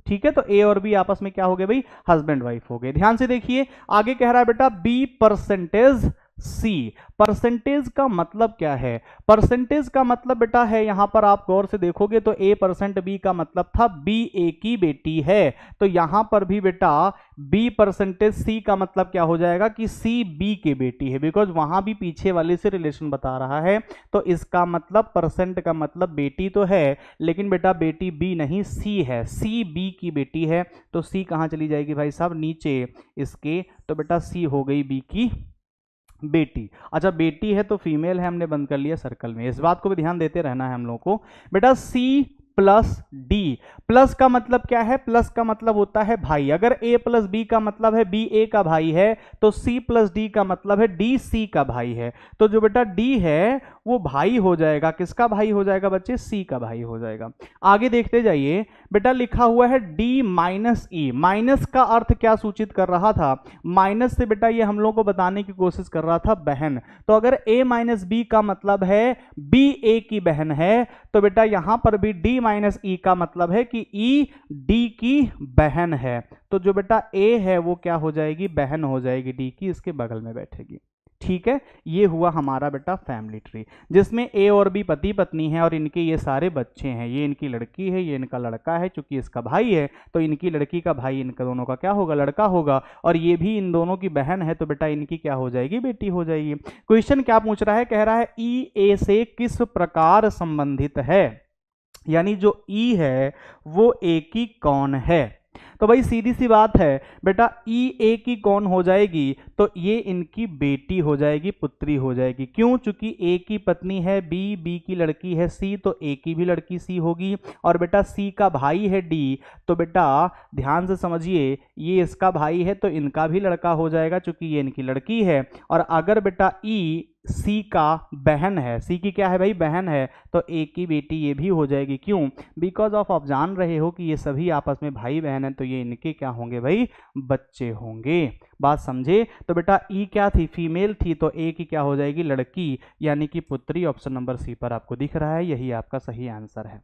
ठीक है, तो ए और बी आपस में क्या हो गए भाई? हस्बैंड वाइफ हो गए। ध्यान से देखिए आगे कह रहा है बेटा बी परसेंटेज सी। परसेंटेज का मतलब क्या है? परसेंटेज का मतलब बेटा है, यहां पर आप गौर से देखोगे तो ए परसेंट बी का मतलब था बी ए की बेटी है। तो यहां पर भी बेटा बी परसेंटेज सी का मतलब क्या हो जाएगा कि सी बी की बेटी है, बिकॉज वहां भी पीछे वाले से रिलेशन बता रहा है। तो इसका मतलब परसेंट का मतलब बेटी तो है, लेकिन बेटा बेटी बी नहीं सी है, सी बी की बेटी है। तो सी कहां चली जाएगी भाई साहब? नीचे इसके। तो बेटा सी हो गई बी की बेटी। अच्छा बेटी है तो फीमेल है, हमने बंद कर लिया सर्कल में, इस बात को भी ध्यान देते रहना है हम लोग को। बेटा सी प्लस डी। प्लस का मतलब क्या है? प्लस का मतलब होता है भाई। अगर ए प्लस बी का मतलब है बी ए का भाई है, तो सी प्लस डी का मतलब है डी सी का भाई है। तो जो बेटा डी है वो भाई हो जाएगा, किसका भाई हो जाएगा बच्चे, सी का भाई हो जाएगा। आगे देखते जाइए बेटा, लिखा हुआ है डी माइनस ई। माइनस का अर्थ क्या सूचित कर रहा था, माइनस से बेटा ये हम लोग को बताने की कोशिश कर रहा था बहन। तो अगर a माइनस बी का मतलब है b a की बहन है, तो बेटा यहां पर भी d माइनस ई का मतलब है कि e d की बहन है। तो जो बेटा a है वो क्या हो जाएगी, बहन हो जाएगी d की, इसके बगल में बैठेगी। ठीक है, ये हुआ हमारा बेटा फैमिली ट्री, जिसमें ए और बी पति पत्नी है और इनके ये सारे बच्चे हैं। ये इनकी लड़की है, ये इनका लड़का है, चूंकि इसका भाई है तो इनकी लड़की का भाई इनका दोनों का क्या होगा, लड़का होगा, और ये भी इन दोनों की बहन है, तो बेटा इनकी क्या हो जाएगी, बेटी हो जाएगी। क्वेश्चन क्या पूछ रहा है, कह रहा है ई ए से किस प्रकार संबंधित है, यानी जो ई है वो ए की कौन है। तो भाई सीधी सी बात है बेटा, ई ए की कौन हो जाएगी, तो ये इनकी बेटी हो जाएगी, पुत्री हो जाएगी। क्यों, चूंकि ए की पत्नी है बी, बी की लड़की है सी, तो ए की भी लड़की सी होगी, और बेटा सी का भाई है डी, तो बेटा ध्यान से समझिए, ये इसका भाई है तो इनका भी लड़का हो जाएगा, चूंकि ये इनकी लड़की है। और अगर बेटा ई सी का बहन है, सी की क्या है भाई, बहन है, तो ए की बेटी ये भी हो जाएगी। क्यों, बिकॉज ऑफ आप जान रहे हो कि ये सभी आपस में भाई बहन है, तो ये इनके क्या होंगे भाई, बच्चे होंगे। बात समझे। तो बेटा ई क्या थी, फीमेल थी, तो ए की क्या हो जाएगी, लड़की, यानी कि पुत्री। ऑप्शन नंबर सी पर आपको दिख रहा है, यही आपका सही आंसर है।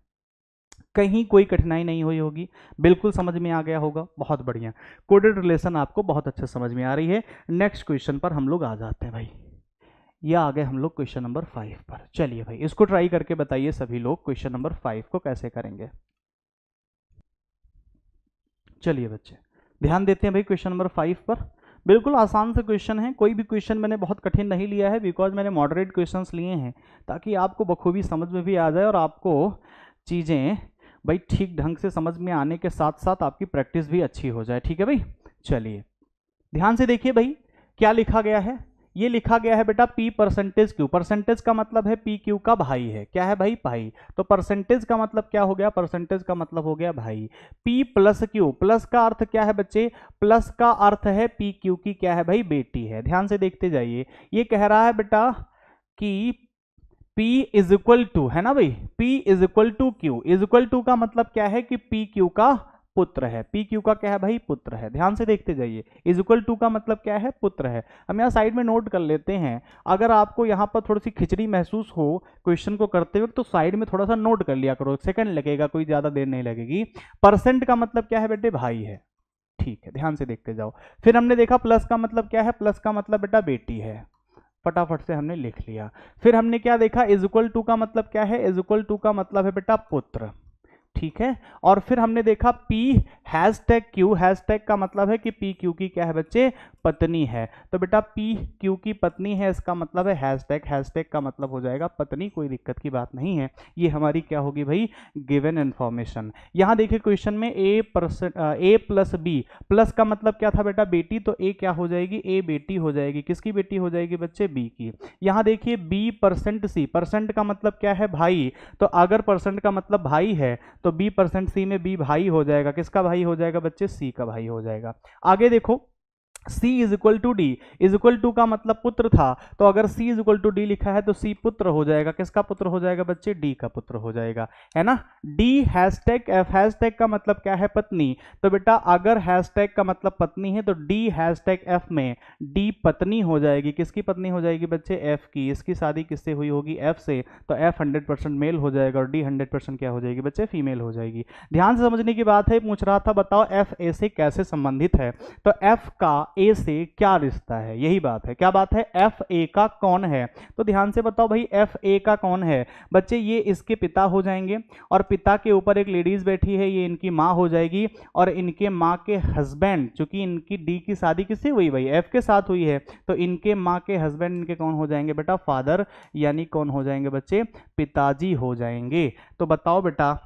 कहीं कोई कठिनाई नहीं हुई होगी, बिल्कुल समझ में आ गया होगा, बहुत बढ़िया। कोडेड रिलेशन आपको बहुत अच्छे समझ में आ रही है। नेक्स्ट क्वेश्चन पर हम लोग आ जाते हैं भाई, ये आ गए हम लोग क्वेश्चन नंबर 5 पर। चलिए भाई इसको ट्राई करके बताइए सभी लोग, क्वेश्चन नंबर 5 को कैसे करेंगे। चलिए बच्चे ध्यान देते हैं भाई क्वेश्चन नंबर 5 पर। बिल्कुल आसान से क्वेश्चन है, कोई भी क्वेश्चन मैंने बहुत कठिन नहीं लिया है, बिकॉज मैंने मॉडरेट क्वेश्चंस लिए हैं ताकि आपको बखूबी समझ में भी आ जाए और आपको चीज़ें भाई ठीक ढंग से समझ में आने के साथ साथ आपकी प्रैक्टिस भी अच्छी हो जाए। ठीक है भाई, चलिए ध्यान से देखिए भाई क्या लिखा गया है। ये लिखा गया है बेटा P परसेंटेज Q। परसेंटेज का मतलब है P Q का भाई है, क्या है भाई, भाई। तो परसेंटेज का मतलब क्या हो गया, परसेंटेज का मतलब हो गया भाई। P प्लस Q, प्लस का अर्थ क्या है बच्चे, प्लस का अर्थ है P Q की क्या है भाई, बेटी है। ध्यान से देखते जाइए, ये कह रहा है बेटा कि P इज इक्वल टू, है ना भाई, P is equal to Q। Is equal to का मतलब क्या है कि P Q का पुत्र है, पी क्यू का क्या है भाई, पुत्र है। ध्यान से देखते जाइए, इज इक्वल टू का मतलब क्या है, पुत्र है। हम यहाँ साइड में नोट कर लेते हैं, अगर आपको यहाँ पर थोड़ी सी खिचड़ी महसूस हो क्वेश्चन को करते वक्त तो साइड में थोड़ा सा नोट कर लिया करो, सेकंड लगेगा, कोई ज्यादा देर नहीं लगेगी। परसेंट का मतलब क्या है बेटे, भाई है, ठीक है, ध्यान से देखते जाओ। फिर हमने देखा प्लस का मतलब क्या है, प्लस का मतलब बेटा बेटी है, फटाफट से हमने लिख लिया। फिर हमने क्या देखा, इज इक्वल टू का मतलब क्या है, इज इक्वल टू का मतलब है बेटा पुत्र, ठीक है। और फिर हमने देखा P हैशटैग Q, हैशटैग का मतलब है कि P Q की क्या है बच्चे, पत्नी है। तो बेटा P Q की पत्नी है, इसका मतलब है हैशटैग, हैशटैग का मतलब हो जाएगा पत्नी, कोई दिक्कत की बात नहीं है। ये हमारी क्या होगी भाई, गिवन इन्फॉर्मेशन। यहाँ देखिए क्वेश्चन में A प्लस B, प्लस का मतलब क्या था बेटा, बेटी, तो A क्या हो जाएगी, A बेटी हो जाएगी, किसकी बेटी हो जाएगी बच्चे, B की। यहाँ देखिए B परसेंट C, परसेंट का मतलब क्या है, भाई, तो अगर परसेंट का मतलब भाई है तो B परसेंट C में B भाई हो जाएगा, किसका भाई हो जाएगा बच्चे, C का भाई हो जाएगा। आगे देखो C is equal to D, is equal to का मतलब पुत्र था, तो अगर C is equal to D लिखा है तो C पुत्र हो जाएगा, किसका पुत्र हो जाएगा बच्चे, D का पुत्र हो जाएगा, है ना। D हैशटैग F, हैशटैग का मतलब क्या है, पत्नी, तो बेटा अगर हैशटैग का मतलब पत्नी है तो D हैशटैग F में D पत्नी हो जाएगी, किसकी पत्नी हो जाएगी बच्चे, F की। इसकी शादी किससे हुई होगी, F से, तो F 100% मेल हो जाएगा और D 100% क्या हो जाएगी बच्चे, फीमेल हो जाएगी। ध्यान से समझने की बात है, पूछ रहा था बताओ F A से कैसे संबंधित है, तो F का ए से क्या रिश्ता है, यही बात है, क्या बात है, एफ ए का कौन है। तो ध्यान से बताओ भाई एफ ए का कौन है बच्चे, ये इसके पिता हो जाएंगे, और पिता के ऊपर एक लेडीज बैठी है, ये इनकी माँ हो जाएगी, और इनके माँ के हस्बैंड, चूंकि इनकी डी की शादी किससे हुई भाई, एफ के साथ हुई है, तो इनके माँ के हस्बैंड इनके कौन हो जाएंगे बेटा, फादर, यानी कौन हो जाएंगे बच्चे, पिताजी हो जाएंगे। तो बताओ बेटा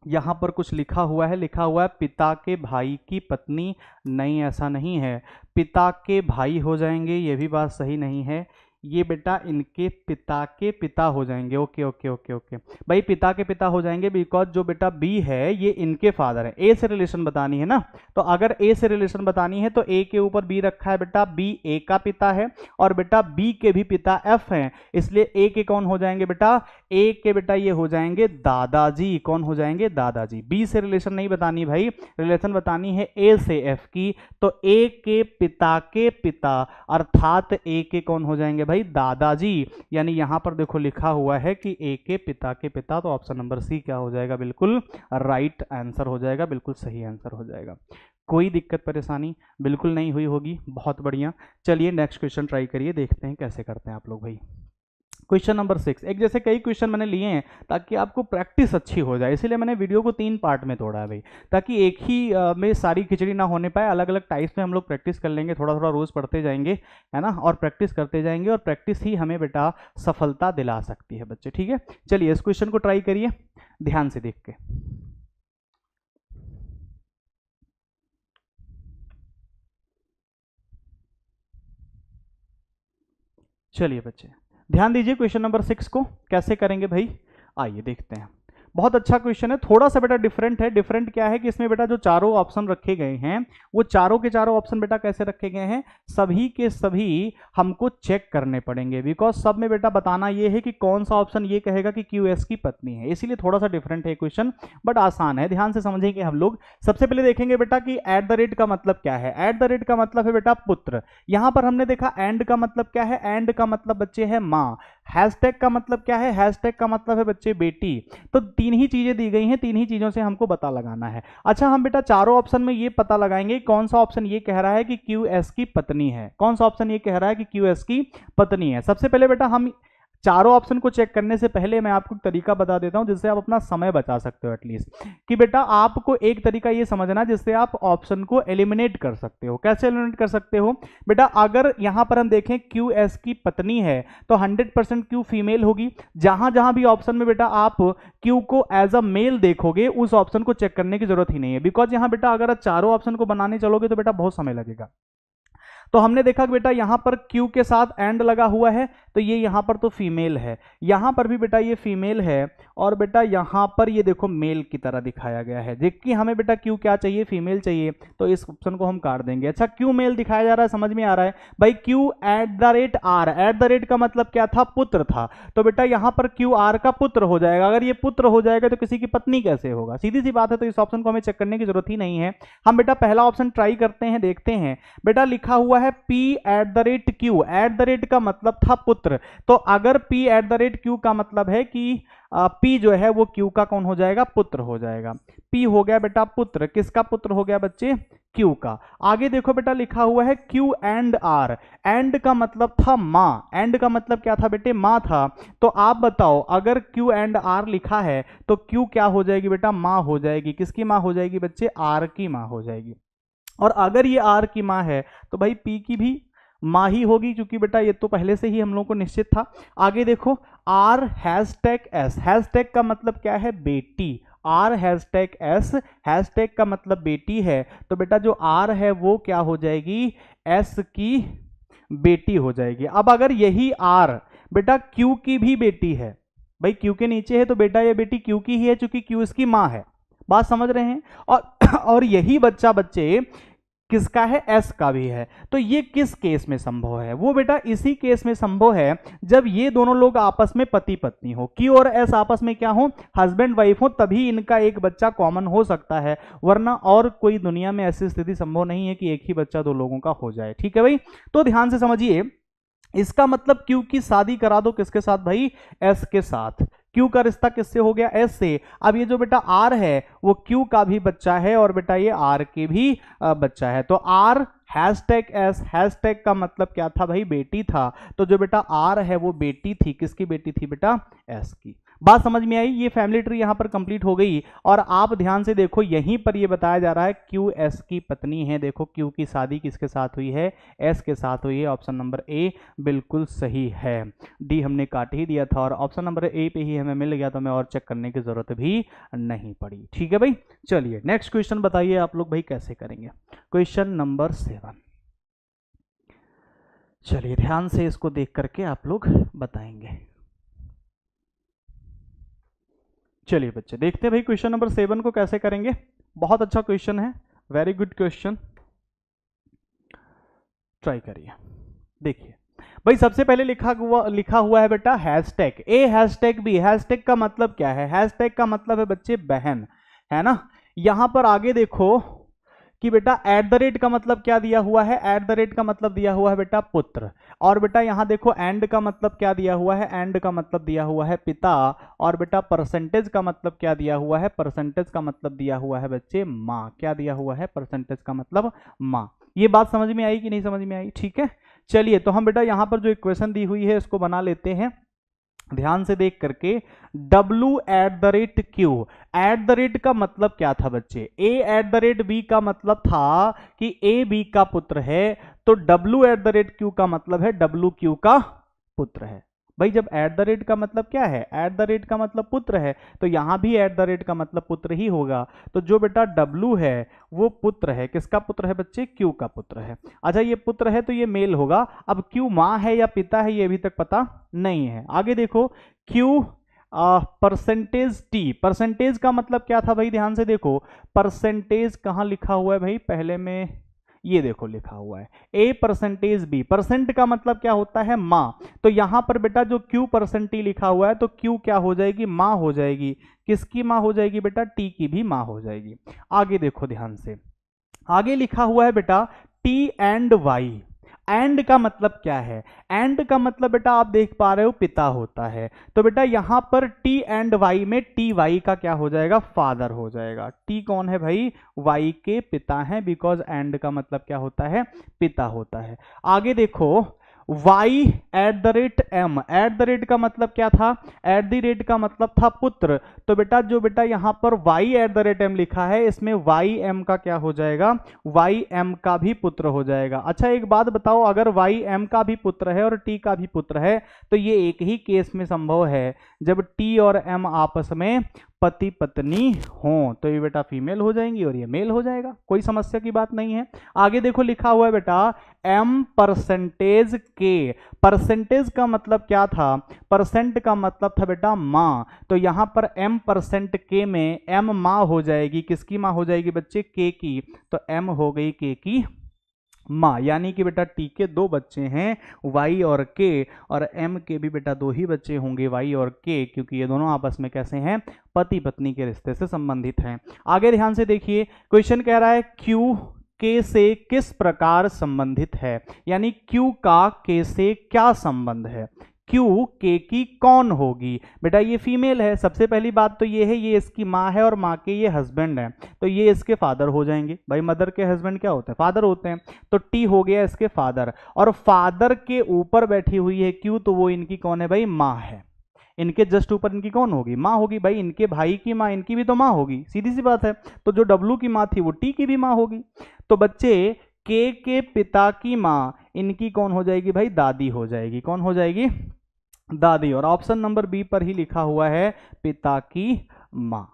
यहाँ पर कुछ लिखा हुआ है, लिखा हुआ है पिता के भाई की पत्नी, नहीं ऐसा नहीं है, पिता के भाई हो जाएंगे, ये भी बात सही नहीं है, ये बेटा इनके पिता के पिता हो जाएंगे। ओके ओके ओके ओके भाई, पिता के पिता हो जाएंगे बिकॉज जो बेटा बी है ये इनके फादर है। ए से रिलेशन बतानी है ना, तो अगर ए से रिलेशन बतानी है तो ए के ऊपर बी रखा है बेटा, बी ए का पिता है और बेटा बी के भी पिता एफ हैं, इसलिए ए के कौन हो जाएंगे बेटा, ए के बेटा ये हो जाएंगे दादाजी। कौन हो जाएंगे, दादाजी। बी से रिलेशन नहीं बतानी भाई, रिलेशन बतानी है ए से एफ की, तो ए के पिता अर्थात ए के कौन हो जाएंगे भाई, दादाजी। यानी यहां पर देखो लिखा हुआ है कि ए के पिता, तो ऑप्शन नंबर सी क्या हो जाएगा, बिल्कुल राइट आंसर हो जाएगा, बिल्कुल सही आंसर हो जाएगा। कोई दिक्कत परेशानी बिल्कुल नहीं हुई होगी, बहुत बढ़िया। चलिए नेक्स्ट क्वेश्चन ट्राई करिए, देखते हैं कैसे करते हैं आप लोग भाई। क्वेश्चन नंबर 6, एक जैसे कई क्वेश्चन मैंने लिए हैं ताकि आपको प्रैक्टिस अच्छी हो जाए, इसीलिए मैंने वीडियो को 3 पार्ट में तोड़ा है भाई, ताकि एक ही में सारी खिचड़ी ना होने पाए, अलग अलग टाइप्स में हम लोग प्रैक्टिस कर लेंगे, थोड़ा थोड़ा रोज पढ़ते जाएंगे, है ना, और प्रैक्टिस करते जाएंगे, और प्रैक्टिस ही हमें बेटा सफलता दिला सकती है बच्चे। ठीक है, चलिए इस क्वेश्चन को ट्राई करिए ध्यान से देख के। चलिए बच्चे ध्यान दीजिए क्वेश्चन नंबर 6 को कैसे करेंगे भाई, आइए देखते हैं। बहुत अच्छा क्वेश्चन है, थोड़ा सा बेटा डिफरेंट है। डिफरेंट क्या है कि इसमें बेटा जो चारों ऑप्शन रखे गए हैं वो चारों के चारों ऑप्शन बेटा कैसे रखे गए हैं, सभी के सभी हमको चेक करने पड़ेंगे, बिकॉज सब में बेटा बताना ये है कि कौन सा ऑप्शन ये कहेगा कि QS की पत्नी है, इसीलिए थोड़ा सा डिफरेंट है क्वेश्चन, बट आसान है, ध्यान से समझेंगे हम लोग। सबसे पहले देखेंगे बेटा कि एट द रेट का मतलब क्या है। एट द रेट का मतलब है बेटा पुत्र, यहां पर हमने देखा एंड का मतलब क्या है, एंड का मतलब बच्चे है माँ। हैशटैग का मतलब क्या है, हैशटैग का मतलब है बच्चे बेटी। तो 3 ही चीजें दी गई हैं, 3 ही चीजों से हमको पता लगाना है। अच्छा हम बेटा चारों ऑप्शन में ये पता लगाएंगे कौन सा ऑप्शन ये कह रहा है कि QS की पत्नी है, कौन सा ऑप्शन ये कह रहा है कि QS की पत्नी है। सबसे पहले बेटा हम चारों ऑप्शन को चेक करने से पहले मैं आपको एक तरीका बता देता हूं जिससे आप अपना समय बचा सकते हो एटलीस्ट, कि बेटा आपको एक तरीका ये समझना जिससे आप ऑप्शन को एलिमिनेट कर सकते हो। कैसे एलिमिनेट कर सकते हो बेटा, अगर यहां पर हम देखें QS की पत्नी है तो 100% Q फीमेल होगी। जहां जहां भी ऑप्शन में बेटा आप Q को एज अ मेल देखोगे उस ऑप्शन को चेक करने की जरूरत ही नहीं है, बिकॉज यहां बेटा अगर आप चारों ऑप्शन को बनाने चलोगे तो बेटा बहुत समय लगेगा। तो हमने देखा कि बेटा यहां पर Q के साथ एंड लगा हुआ है तो ये यहां पर तो फीमेल है, यहां पर भी बेटा ये फीमेल है, और बेटा यहां पर ये देखो मेल की तरह दिखाया गया है। देखिए हमें बेटा Q क्या चाहिए, फीमेल चाहिए, तो इस ऑप्शन को हम काट देंगे। अच्छा Q मेल दिखाया जा रहा है, समझ में आ रहा है भाई। Q eight the rate R, eight the rate का मतलब क्या था, पुत्र था, तो बेटा यहां पर Q R का पुत्र हो जाएगा। अगर ये पुत्र हो जाएगा तो किसी की पत्नी कैसे होगा, सीधी सी बात है, तो इस ऑप्शन को हमें चेक करने की जरूरत ही नहीं है। हम बेटा पहला ऑप्शन ट्राई करते हैं, देखते हैं। बेटा लिखा हुआ है P eight the rate Q, eight the rate का मतलब था पुत्र, तो अगर P eight the rate Q का मतलब है कि P जो है वो Q का कौन हो जाएगा, पुत्र हो जाएगा। P हो गया बेटा पुत्र, किसका पुत्र हो गया बच्चे, Q का। आगे देखो बेटा लिखा हुआ है Q एंड R, एंड का मतलब था माँ, एंड का मतलब क्या था बेटे, माँ था। तो आप बताओ अगर Q एंड R लिखा है तो Q क्या हो जाएगी बेटा, माँ हो जाएगी। किसकी माँ हो जाएगी बच्चे, R की माँ हो जाएगी। और अगर ये R की माँ है तो भाई P की भी माँ ही होगी, क्योंकि बेटा ये तो पहले से ही हम लोगों को निश्चित था। आगे देखो R हैशटैग S, हैशटैग का मतलब क्या है, बेटी। R हैशटैग S, हैशटैग का मतलब बेटी है, तो बेटा जो R है वो क्या हो जाएगी, S की बेटी हो जाएगी। अब अगर यही R बेटा Q की भी बेटी है, भाई Q के नीचे है तो बेटा ये बेटी Q की ही है, चूंकि Q इसकी माँ है, बात समझ रहे हैं। और यही बच्चा बच्चे किसका है, S का भी है। तो ये किस केस में संभव है, वो बेटा इसी केस में संभव है जब ये दोनों लोग आपस में पति पत्नी हो, Q और S आपस में क्या हो, हस्बैंड वाइफ हो, तभी इनका एक बच्चा कॉमन हो सकता है, वरना और कोई दुनिया में ऐसी स्थिति संभव नहीं है कि एक ही बच्चा दो लोगों का हो जाए। ठीक है भाई, तो ध्यान से समझिए, इसका मतलब Q की शादी करा दो किसके साथ भाई, S के साथ। Q का रिश्ता किससे हो गया, S से। अब ये जो बेटा R है वो Q का भी बच्चा है और बेटा ये R के भी बच्चा है। तो R हैशटैग S, हैशटैग का मतलब क्या था भाई, बेटी था, तो जो बेटा R है वो बेटी थी, किसकी बेटी थी बेटा, S की। बात समझ में आई, ये फैमिली ट्री यहां पर कंप्लीट हो गई। और आप ध्यान से देखो यहीं पर ये बताया जा रहा है Q S की पत्नी है। देखो Q की शादी किसके साथ हुई है, S के साथ हुई है। ऑप्शन नंबर A बिल्कुल सही है, D हमने काट ही दिया था और ऑप्शन नंबर A पे ही हमें मिल गया, तो हमें और चेक करने की जरूरत भी नहीं पड़ी। ठीक है भाई, चलिए नेक्स्ट क्वेश्चन बताइए आप लोग भाई कैसे करेंगे। क्वेश्चन नंबर 7, चलिए ध्यान से इसको देख करके आप लोग बताएंगे। चलिए बच्चे देखते हैं भाई क्वेश्चन नंबर 7 को कैसे करेंगे। बहुत अच्छा क्वेश्चन है, वेरी गुड क्वेश्चन, ट्राई करिए। देखिए भाई सबसे पहले लिखा हुआ है बेटा हैशटैग ए, हैशटैग बी। हैशटैग का मतलब क्या है? हैशटैग का मतलब है बच्चे बहन, है ना। यहां पर आगे देखो कि बेटा एट द रेट का मतलब क्या दिया हुआ है? एट द रेट का मतलब दिया हुआ है बेटा पुत्र। और बेटा यहां देखो एंड का मतलब क्या दिया हुआ है? एंड का मतलब दिया हुआ है पिता। और बेटा परसेंटेज का मतलब क्या दिया हुआ है? परसेंटेज का मतलब दिया हुआ है बच्चे माँ। क्या दिया हुआ है? परसेंटेज का मतलब माँ। ये बात समझ में आई कि नहीं समझ में आई? ठीक है, चलिए तो हम बेटा यहां पर जो इक्वेशन दी हुई है इसको बना लेते हैं ध्यान से देख करके। W eight the rate Q, eight the rate का मतलब क्या था बच्चे? A eight the rate B का मतलब था कि A B का पुत्र है, तो W eight the rate Q का मतलब है W Q का पुत्र है। भाई जब एट द रेट का मतलब क्या है? एट द रेट का मतलब पुत्र है, तो यहां भी एट द रेट का मतलब पुत्र ही होगा। तो जो बेटा W है वो पुत्र है, किसका पुत्र है बच्चे? Q का पुत्र है। अच्छा ये पुत्र है तो ये मेल होगा। अब Q माँ है या पिता है ये अभी तक पता नहीं है। आगे देखो Q परसेंटेज T, परसेंटेज का मतलब क्या था भाई? ध्यान से देखो परसेंटेज कहां लिखा हुआ है भाई? पहले में ये देखो लिखा हुआ है A परसेंटेज B। परसेंट का मतलब क्या होता है? माँ। तो यहां पर बेटा जो Q परसेंट T लिखा हुआ है तो Q क्या हो जाएगी? माँ हो जाएगी। किसकी माँ हो जाएगी बेटा? T की भी माँ हो जाएगी। आगे देखो ध्यान से, आगे लिखा हुआ है बेटा T एंड Y। एंड का मतलब क्या है? एंड का मतलब बेटा आप देख पा रहे हो पिता होता है। तो बेटा यहां पर T एंड Y में T Y का क्या हो जाएगा? फादर हो जाएगा। T कौन है भाई? Y के पिता हैं, बिकॉज एंड का मतलब क्या होता है? पिता होता है। आगे देखो y eight the rate m, eight the rate का मतलब क्या था? एट द रेट का मतलब था पुत्र। तो बेटा जो बेटा यहां पर y eight the rate m लिखा है इसमें y m का क्या हो जाएगा? y m का भी पुत्र हो जाएगा। अच्छा एक बात बताओ, अगर y m का भी पुत्र है और t का भी पुत्र है तो ये एक ही केस में संभव है, जब t और m आपस में पति पत्नी हो, तो ये बेटा फीमेल हो जाएंगी और ये मेल हो जाएगा, कोई समस्या की बात नहीं है। आगे देखो लिखा हुआ है बेटा m परसेंटेज k। परसेंटेज का मतलब क्या था? परसेंट का मतलब था बेटा माँ। तो यहां पर m परसेंट k में m माँ हो जाएगी। किसकी माँ हो जाएगी बच्चे? k की। तो m हो गई k की माँ। यानी कि बेटा T के दो बच्चे हैं Y और K, और M के भी बेटा दो ही बच्चे होंगे Y और K, क्योंकि ये दोनों आपस में कैसे हैं? पति पत्नी के रिश्ते से संबंधित हैं। आगे ध्यान से देखिए, क्वेश्चन कह रहा है Q K से किस प्रकार संबंधित है, यानी Q का K से क्या संबंध है? Q K की कौन होगी? बेटा ये फीमेल है। सबसे पहली बात तो ये है ये इसकी माँ है और माँ के ये हस्बैंड है, तो ये इसके फादर हो जाएंगे। भाई मदर के हस्बैंड क्या होते हैं? फादर होते हैं। तो T हो गया इसके फादर, और फादर के ऊपर बैठी हुई है Q, तो वो इनकी कौन है भाई? माँ है। इनके जस्ट ऊपर इनकी कौन होगी? माँ होगी। भाई इनके भाई की माँ इनकी भी तो माँ होगी, सीधी सी बात है। तो जो W की माँ थी वो T की भी माँ होगी। तो बच्चे K के पिता की माँ इनकी कौन हो जाएगी भाई? दादी हो जाएगी। कौन हो जाएगी? दादी। और ऑप्शन नंबर बी पर ही लिखा हुआ है पिता की माँ।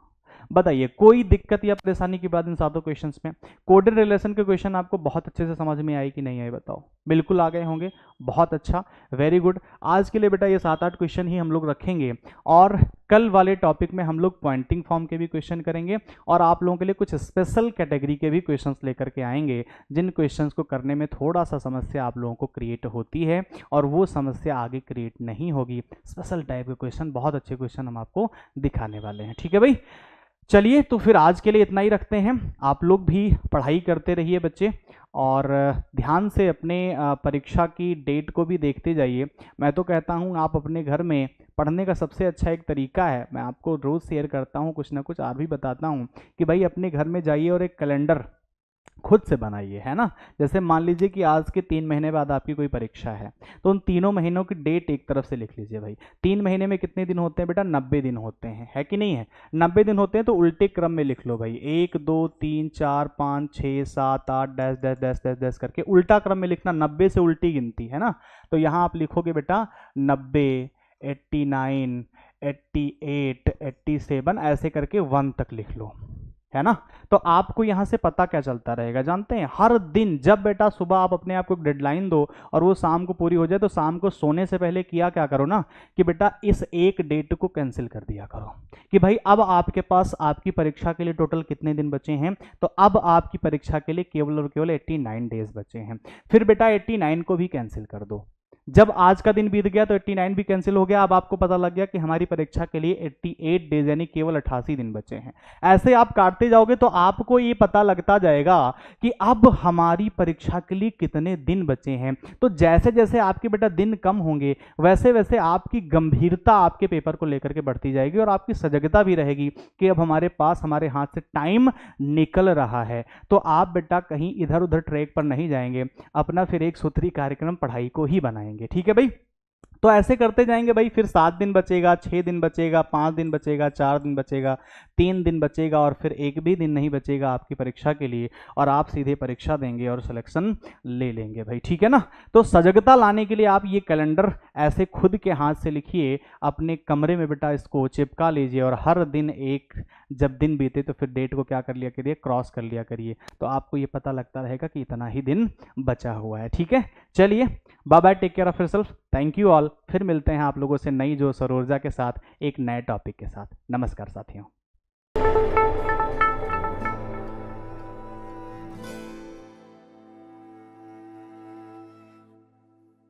बताइए कोई दिक्कत या परेशानी की बात इन सातों क्वेश्चंस में? कोडेड रिलेशन के क्वेश्चन आपको बहुत अच्छे से समझ में आए कि नहीं आए बताओ? बिल्कुल आ गए होंगे, बहुत अच्छा, वेरी गुड। आज के लिए बेटा ये 7-8 क्वेश्चन ही हम लोग रखेंगे, और कल वाले टॉपिक में हम लोग पॉइंटिंग फॉर्म के भी क्वेश्चन करेंगे, और आप लोगों के लिए कुछ स्पेशल कैटेगरी के भी क्वेश्चंस लेकर के आएंगे, जिन क्वेश्चंस को करने में थोड़ा सा समस्या आप लोगों को क्रिएट होती है, और वो समस्या आगे क्रिएट नहीं होगी। स्पेशल टाइप के क्वेश्चन, बहुत अच्छे क्वेश्चन हम आपको दिखाने वाले हैं। ठीक है भाई, चलिए तो फिर आज के लिए इतना ही रखते हैं। आप लोग भी पढ़ाई करते रहिए बच्चे, और ध्यान से अपने परीक्षा की डेट को भी देखते जाइए। मैं तो कहता हूँ आप अपने घर में पढ़ने का सबसे अच्छा एक तरीका है, मैं आपको रोज़ शेयर करता हूँ, कुछ ना कुछ और भी बताता हूँ, कि भाई अपने घर में जाइए और एक कैलेंडर खुद से बनाइए, है ना। जैसे मान लीजिए कि आज के 3 महीने बाद आपकी कोई परीक्षा है, तो उन तीनों महीनों की डेट एक तरफ से लिख लीजिए भाई। 3 महीने में कितने दिन होते हैं बेटा? 90 दिन होते हैं, है कि नहीं है? 90 दिन होते हैं, तो उल्टे क्रम में लिख लो भाई, 1 2 3 4 5 6 7 8 dash dash dash dash dash करके उल्टा क्रम में लिखना। 90 से उल्टी गिनती, है ना। तो यहाँ आप लिखोगे बेटा 90, 89, 88, 87 ऐसे करके 1 तक लिख लो। है ना। तो आपको यहाँ से पता क्या चलता रहेगा जानते हैं, हर दिन जब बेटा सुबह आप अपने आप को एक डेडलाइन दो और वो शाम को पूरी हो जाए, तो शाम को सोने से पहले किया क्या करो ना कि बेटा इस एक डेट को कैंसिल कर दिया करो कि भाई अब आपके पास आपकी परीक्षा के लिए टोटल कितने दिन बचे हैं, तो अब आपकी परीक्षा के लिए केवल और केवल 89 डेज बचे हैं। फिर बेटा 89 को भी कैंसिल कर दो। जब आज का दिन बीत गया तो 89 भी कैंसिल हो गया, अब आपको पता लग गया कि हमारी परीक्षा के लिए 88 डेज यानी केवल 88 दिन बचे हैं। ऐसे आप काटते जाओगे तो आपको ये पता लगता जाएगा कि अब हमारी परीक्षा के लिए कितने दिन बचे हैं। तो जैसे जैसे आपके बेटा दिन कम होंगे वैसे वैसे आपकी गंभीरता आपके पेपर को लेकर के बढ़ती जाएगी और आपकी सजगता भी रहेगी कि अब हमारे पास हमारे हाथ से टाइम निकल रहा है। तो आप बेटा कहीं इधर उधर ट्रैक पर नहीं जाएंगे, अपना फिर एक सूत्री कार्यक्रम पढ़ाई को ही बनाएंगे। ठीक है भाई, तो ऐसे करते जाएंगे भाई। फिर 7 दिन बचेगा, 6 दिन बचेगा, 5 दिन बचेगा, 4 दिन बचेगा, 3 दिन बचेगा और फिर एक भी दिन नहीं बचेगा आपकी परीक्षा के लिए, और आप सीधे परीक्षा देंगे और सिलेक्शन ले लेंगे भाई। ठीक है ना। तो सजगता लाने के लिए आप ये कैलेंडर ऐसे खुद के हाथ से लिखिए, अपने कमरे में बेटा इसको चिपका लीजिए और हर दिन एक जब दिन बीते तो फिर डेट को क्या कर लिया करिए, क्रॉस कर लिया करिए। तो आपको ये पता लगता रहेगा कि इतना ही दिन बचा हुआ है। ठीक है, चलिए bye bye, take care of yourself, thank you all. फिर मिलते हैं आप लोगों से नई जोश और ऊर्जा के साथ एक नए टॉपिक के साथ। नमस्कार साथियों।